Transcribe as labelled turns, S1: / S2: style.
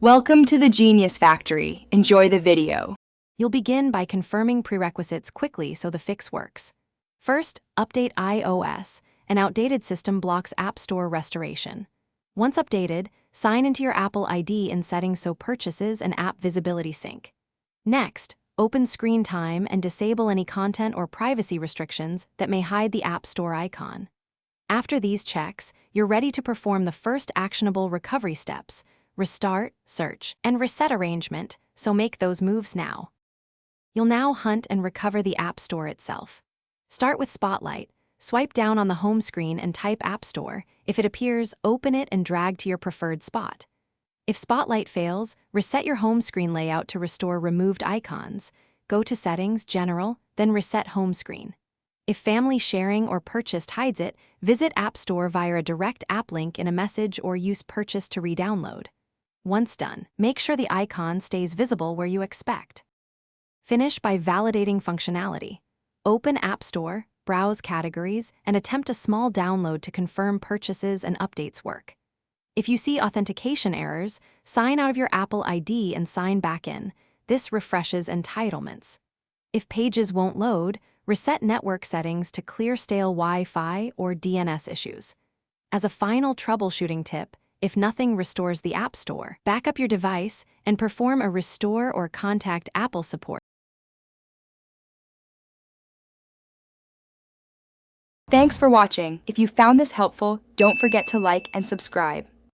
S1: Welcome to the Genius Factory. Enjoy the video.
S2: You'll begin by confirming prerequisites quickly so the fix works. First, update iOS. An outdated system blocks Appstore restoration. Once updated, sign into your Apple ID in settings so purchases and app visibility sync. Next, open Screen Time and disable any content or privacy restrictions that may hide the App Store icon. After these checks, you're ready to perform the first actionable recovery steps: restart, search, and reset arrangement, so make those moves now. You'll now hunt and recover the App Store itself. Start with Spotlight. Swipe down on the home screen and type App Store. If it appears, open it and drag to your preferred spot. If Spotlight fails, reset your home screen layout to restore removed icons. Go to Settings, General, then Reset Home Screen. If family sharing or purchased hides it, visit App Store via a direct app link in a message or use Purchase to re-download. Once done, make sure the icon stays visible where you expect. Finish by validating functionality. Open App Store, browse categories, and attempt a small download to confirm purchases and updates work. If you see authentication errors, sign out of your Apple ID and sign back in. This refreshes entitlements. If pages won't load, reset network settings to clear stale Wi-Fi or DNS issues. As a final troubleshooting tip, if nothing restores the App Store, back up your device and perform a restore or contact Apple support.
S1: Thanks for watching. If you found this helpful, don't forget to like and subscribe.